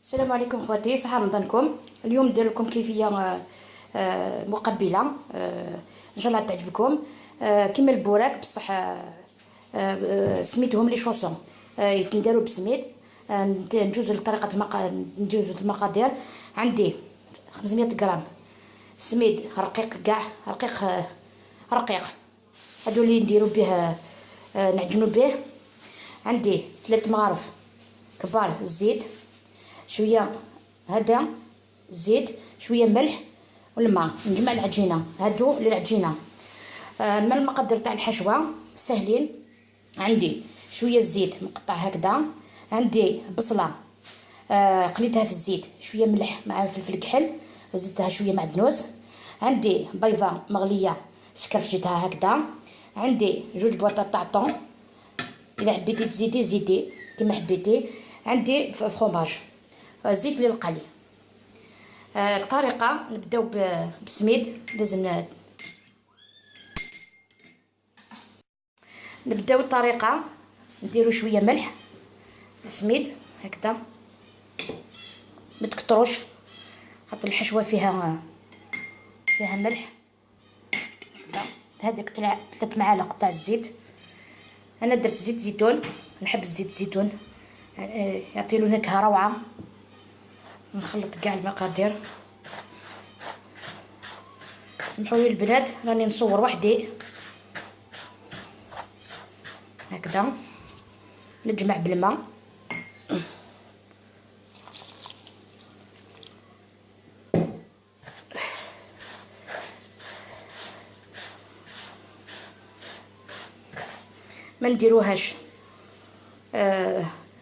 السلام عليكم خواتي، صحة رمضانكم. اليوم ندير لكم كيفيه مقبله ان شاء الله تعجبكم. كيما البوراك بصح سميتهم لي شوسون، يتنداروا بسميد. نجوز لطريقه نجوز المقادير. عندي 500 غرام سميد رقيق، كاع رقيق هادو اللي نديروا به نعجنوا به. عندي 3 مغارف كبار الزيت، شويه هذا زيت، شويه ملح والماء. نجمع العجينه هادو للعجينه. من المقادير تاع الحشوه سهلين. عندي شويه الزيت مقطع هكذا، عندي بصله قليتها في الزيت، شويه ملح مع فلفل كحل، زدتها شويه معدنوس. عندي بيضه مغليه سكرفجتها هكذا. عندي 2 بواطات تاع طون، اذا حبيتي تزيدي زيدي كما حبيتي. عندي فروماج، زيت للقلي. الطريقه نبداو بسميد. لازم نبداو الطريقه نديرو شويه ملح السميد هكذا، ما تكتروش خاطر الحشوه فيها ملح هكذا. هذيك 3 معالق تاع الزيت. انا درت زيت زيتون، نحب الزيت الزيتون يعطي له نكهه روعه. نخلط كاع المقادير. سمحوا لي البنات راني نصور وحدي هكذا. نجمع بالماء. ما نديروهاش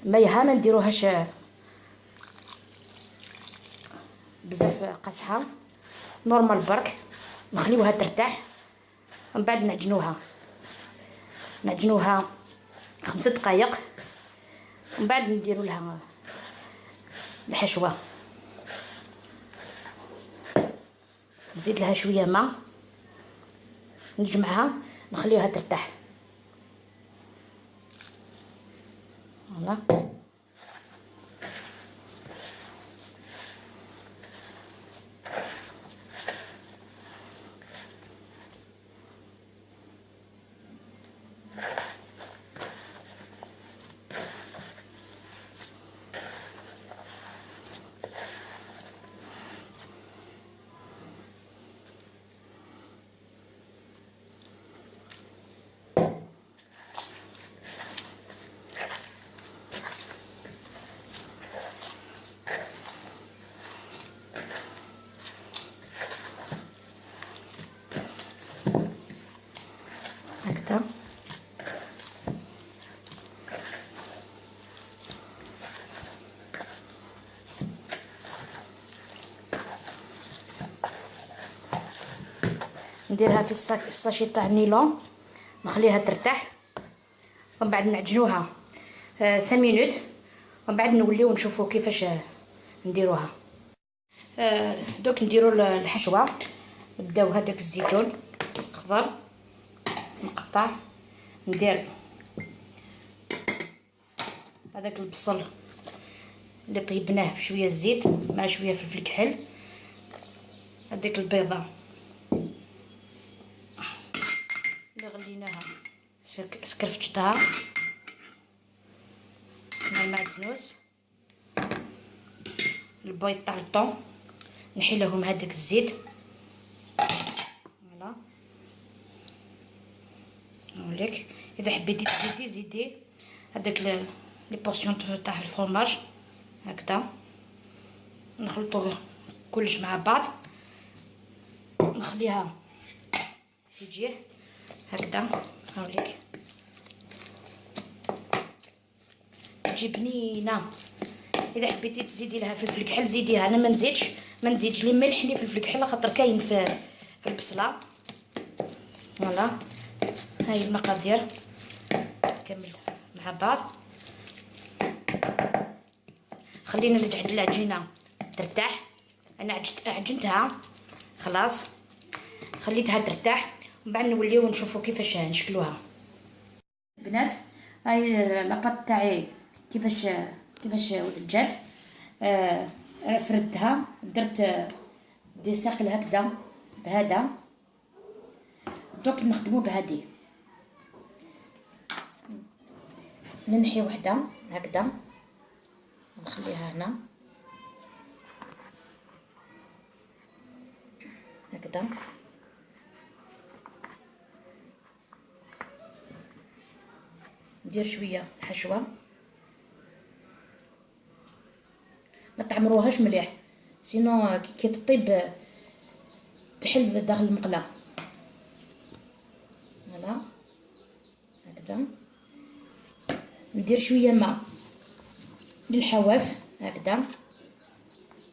ميها، ما نديروهاش بزاف قاصحه، نورمال برك. نخليوها ترتاح، ومن بعد نعجنوها 5 دقائق. ومن بعد نديروا لها الحشوه. نزيد لها شويه ماء، نجمعها نخليوها ترتاح. فوالا. هكذا نديرها في الساشي تاع النيلون، نخليها ترتاح. ومن بعد نعجنوها 5 مينوت، ومن بعد نوليو نشوفوا كيفاش نديروها. دوك نديروا الحشوه. نبداو هذاك الزيتون خضر نقطع، ندير هذاك البصل اللي طيبناه بشويه الزيت مع شويه فلفل كحل، هذيك البيضه اللي غليناها سكرفتها مع المعدنوس، البيض تاع الطون نحي لهم هذاك الزيت. فوالا. نوريك اذا حبيتي تزيدي زيدي هذاك لي بورسيون تاع الفرماج هكذا. نخلطو كلش مع بعض، نخليها في جهه هكذا. نوريك تجي بنينه اذا حبيتي تزيدي لها فلفل كحل زيديها. انا ما نزيدش لي ملح لي فلفل كحل خاطر كاين في البصله. فوالا هاي المقادير كامل مع بعض. خلينا نرجع العجينه ترتاح. انا عجنتها خلاص، خليتها ترتاح، ومن بعد نوليو نشوفوا كيفاش نشكلوها. البنات هاي لاباط تاعي كيفاش جات. فردتها، درت دي ساقل هكذا بهذا. دوك نخدمو بهذه، ننحي وحده هكذا نخليها هنا هكذا. ندير شويه حشوه، ما تعمروهاش مليح سينو كي تطيب تحل داخل المقله. فوالا هكذا. ندير شويه ماء للحواف هكذا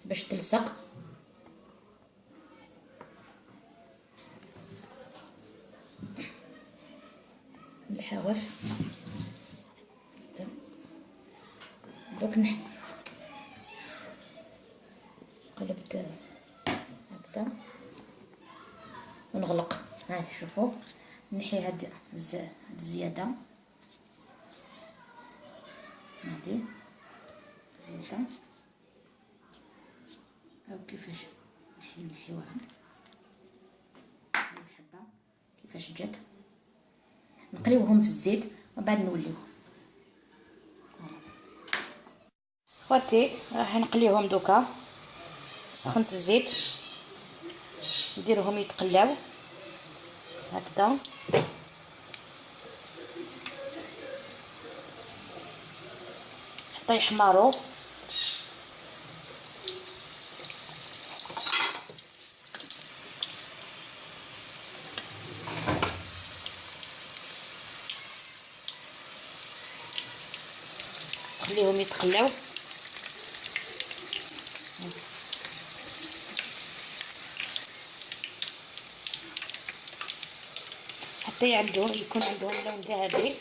باش تلصق. الحواف دوك قلبت هكذا ونغلق. ها شوفوا نحي هاد الزياده، هادي زياده او كيفاش نحيوها الحبه كيفاش جات. نقليوهم في الزيت ومن بعد نوليو. خواتي راح نقليهم دوكا. سخنت الزيت نديرهم يتقلاو هكذا. حتى يحمروا. خليهم يتقلاو. حتى يكون عندهم لون ذهبي.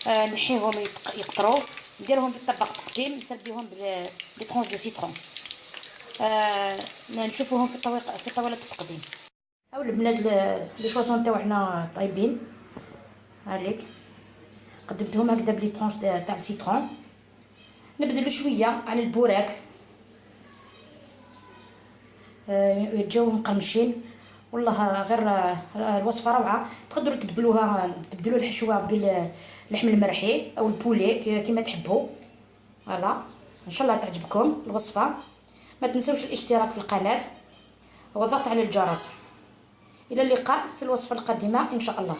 نحيهم يقطروا، نديرهم في الطبق تقديم، نسربيهم بلي طرونش دو سيترون. نشوفوهم في طاوله التقديم. هاو البنات لي شوسون تاعنا طايبين. هاليك قدمتهم هكذا بلي طرونش تاع السيترون. نبدلو شويه على البوراك يتجاو مقرمشين. والله غير الوصفه روعه. تقدروا تبدلوا الحشوه باللحم المرحي او البولي كما تحبوا. فوالا ان شاء الله تعجبكم الوصفه. ما تنسوش الاشتراك في القناه والضغط على الجرس. الى اللقاء في الوصفه القادمه ان شاء الله.